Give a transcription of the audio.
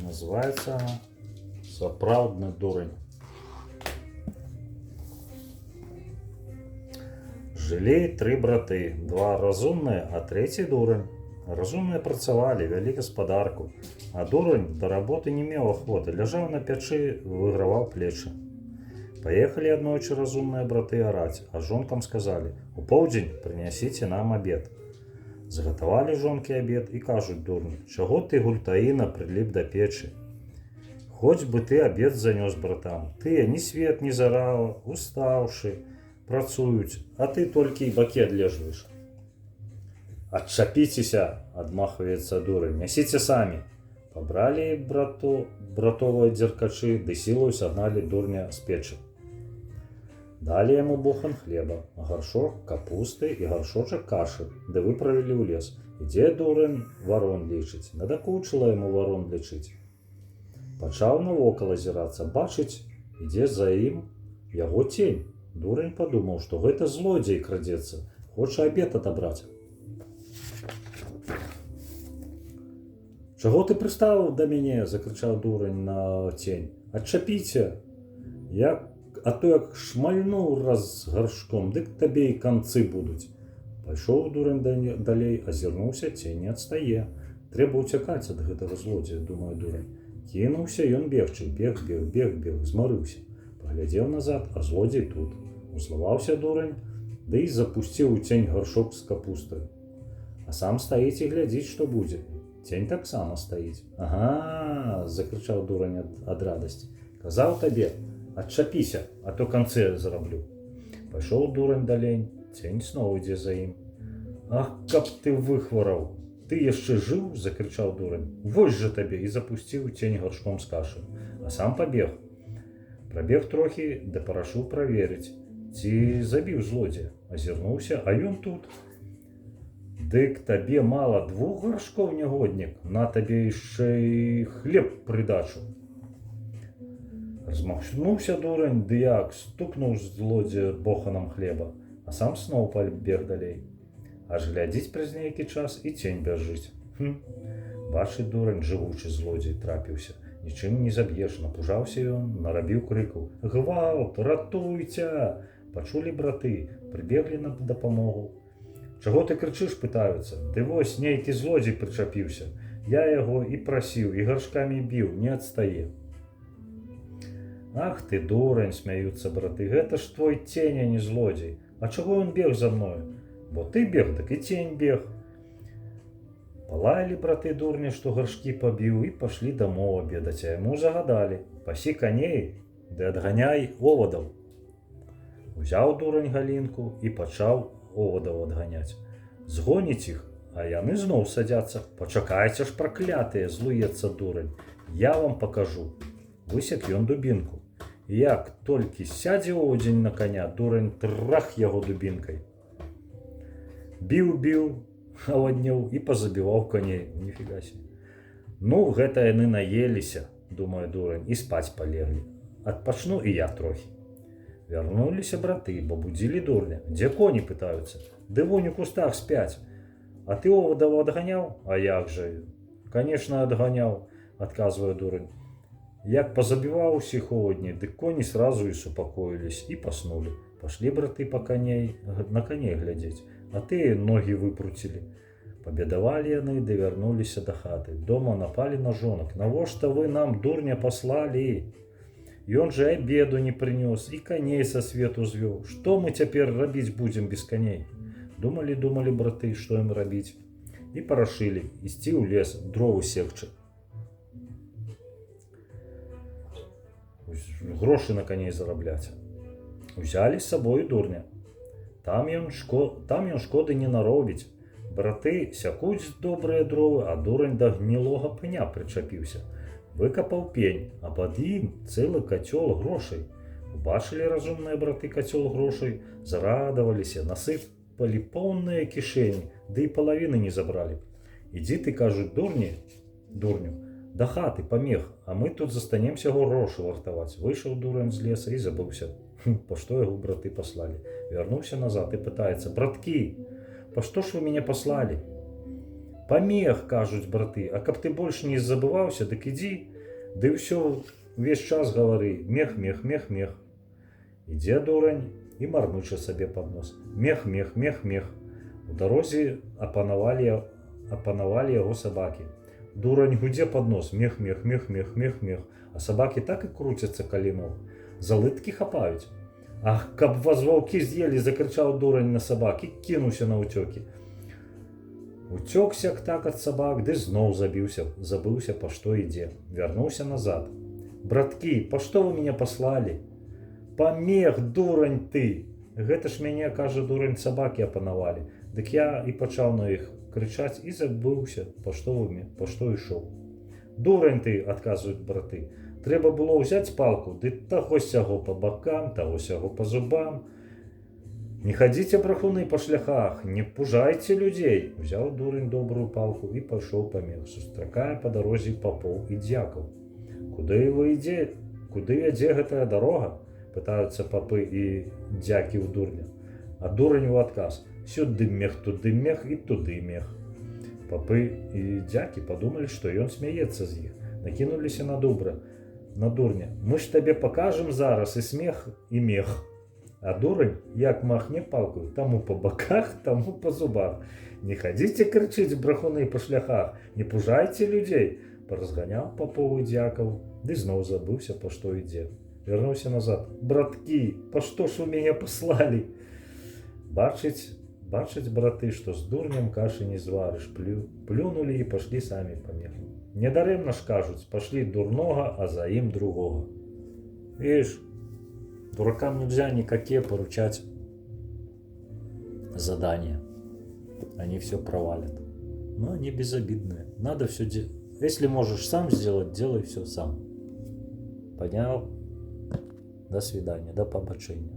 Называется «Сапраўдны дурень». Жылі тры браты, два разумныя, а трэці дурань. Разумныя працавалі, вялі гаспадарку, а дурань да работы не меў ахвоты, ляжаў на пячы, выграваў плечы. Паехалі аднойчы разумныя браты араць, а жонкам сказалі: «У поўдзень прынясіце нам абед». Загатавалі жонкі абед і кажуць дурню: «Чаго ты, гультаіна, прыліп да печы? Хоць бы ты абед занёс братам. Тыя ні свет, ні зара, устаўшы, працуюць, а ты толькі і бакет лежваеш». «Адчапіцеся!» – адмахваецца дурань. «Нясіце самі!» Пабралі братовыя дзеркачы, ды сілаю сагналі дурня з печы. Далі яму бохан хлеба, гаршок капусты і гаршочак кашы, ды выправілі ў лес. Ідзе дурань варон лічыць, надакучыла яму варон лічыць. Пачаў навокал азірацца, бачыць, ідзе за ім яго тень. Дурань падумаў, што гэта злодзей крадзецца, хоча абед адабраць. «Чаго ты прыстаў да мяне?» – закрычаў дурань на тень. «Адчапіце! А то як шмальну раз гаршком, дык табе і канцы будуць». Пайшоў дурань далей, азірнуўся, тень не адстае. Трэба ўцякаць ад гэтага злодзея, думае дурань. Кінуўся ён бегчы, бег, змарыўся. Паглядзеў назад, а злодзей тут. Узлаваўся дурань, ды і запусціў у цень гаршок з капустай. А сам стаіць і глядзіць, што будзе. Тень таксама стаіць. «Ага!» – закрычаў дурань ад радасці. «Казаў табе, адчапіся, а то канцы зараблю». Пайшоў дурань далей, тень зноў ідзе за ім. «Ах, каб ты выхвараў! Ты яшчэ жыў?» – закрычаў дурань. «Вось жа табе!» – і запусціў цень гаршком з кашы. А сам пабег. Прабег трохі, да парашыў праверыць, ці забіў злодзея. Азірнуўся, а ён тут. «Дык табе мала 2 гаршкоў, нягоднік, на табе яшчэ і хлеб прыдачу». Размахнуўся дурань, ды як стукнуў злодзея боханам хлеба, а сам зноў пабег далей. Аж глядзіць праз нейкі час і тень бяжыць. Бачыць дурань, жывучы злодзей трапіўся. Нічым не заб'еш, напужаўся ён, нарабіў крыкаў: «Гвалт, ратуйце!» Пачулі браты, прыбеглі на дапамогу. «Чаго ты крычыш?» – пытаюцца. «Ды вось нейкі злодзей прычапіўся. Я яго і прасіў, і гаршкамі біў, не адстае». «Ах ты, дурань!» – смяюцца браты. «Гэта ж твой тень, а не злодзей. А чаго ён бег за мною?» «Бо ты бег, так і тень бег». Палаялі браты дурня, што гаршкі пабіў, і пашлі дамоў абедаць, а яму загадалі: «Пасі каней, ды адганяй овадаў». Узяў дурань галінку і пачаў овадаў адганяць. Згоніць іх, а яны зноў садзяцца. «Пачакайце ж, праклятыя!» – злуецца дурань. «Я вам пакажу». Высек ён дубінку. Як толькі сядзе овадзень на каня, дурань трах яго дубінкай. Біў, аваднеў і пазабіваў коней. Ніфіга себе. «Ну, гэта яны наеліся», – думае дурань, і спаць палеглі. «Адпачну і я трохі». Вярнуліся браты, бо будзілі дурня. «Дзе коні?» – пытаюцца. «Ды вунь у кустах спяць». «А ты овадаў адганяў?» «А як жа?» «Канешна, адганяў», – адказвае дурань. Як пазабіваў усіх овадней, дык коні сразу і супакоілись, і паснулі. Пашлі браты на каней глядзець, а тыя ногі выпруцілі. Пабедавалі яны, ды вярнуліся да хаты. Дома напалі на жонак: «Навошта вы нам дурня паслалі? Ён жа абеду не прынёс, і каней са свету звёў. Што мы цяпер рабіць будзем без каней?» Думалі браты, што ім рабіць, і парашылі ісці ў лес дровы секчы. Грошы на каней зарабляць. Узялі з сабою дурня. Там ён шкоды не наробіць. Браты сякуць добрыя дровы, а дурань да гнілога пня прычапіўся. Выкапаў пень, а пад ім цэлы кацёл грошай. Убачылі разумныя браты кацёл грошай, зарадаваліся, насыпалі поўныя кішэні, ды і палавіны не забралі. «Ідзі ты, кажуць, дурню, да хаты памег, а мы тут застанемся грошы вартаваць». Выйшаў дурань з леса і забыўся, па што яго браты паслалі. Вярнуўся назад і пытаецца: «Браткі, па што ж вы мяне паслалі?» Памех, кажуць браты, а каб ты больш не забываўся, дык ідзі, ды ўсё увесь час гавары: мех, мех, мех, мех. Ідзе дурань і мармыча сабе пад нос: мех, мех, мех, мех. У дарозе апанавалі яго сабакі. Дурань гудзе пад нос: мех, мех, мех, мех, мех, мех. А сабакі так і круцяцца каля ног, за лыткі хапаюць. Ах, каб вас ваўкі з'елі, закрычаў дурань на сабак і кінуўся на ўцёкі. Уцёк-сяк так ад сабак, ды зноў забыўся, па што ідзе. Вярнуўся назад. Браткі, па што вы мяне паслалі? Памех, дурань ты! Гэта ж мяне, кажа дурань, сабакі апанавалі. Дык я і пачаў на іх крычаць і забыўся, па што ішоў. Дурань ты, адказваюць браты, трэба было ўзяць палку, ды таго сяго па бакам, таго сяго па зубам. Не хадзіце, брахуны, па шляхах, не пужайце людзей. Узяў дурань добрую палку і пайшоў памех, сустракае па дарозе папоў і дзякаў. Куды вядзе гэтая дарога? Пытаюцца папы і дзякі ў дурня. А дурань у адказ: сюды мех, туды мех і туды мех. Папы і дзякі падумалі, што ён смяецца з іх. Накінуліся на дурня: мы ж табе пакажам зараз і смех, і мех. А дурань як махне палкаю, таму па баках, таму па зубах. Не хадзіце крычыць, брахуны, па шляхах, не пужайце людзей. Паразганяў папоў і дзякаў, ды зноў забыўся, па што ідзе. Вярнуўся назад: браткі, па што ж вы мяне паслалі? Бачыць, браты, што з дурнем кашы не зварыш. Плюнулі і пашлі самі памехам. Недарэмна ж кажуць: пашлі дурнога, а за ім другога. Видишь, дуракам нельзя никакие поручать задания. Они все провалят. Но они безобидные. Надо все делать. Если можешь сам сделать, делай все сам. Понял? До свидания, до побачення.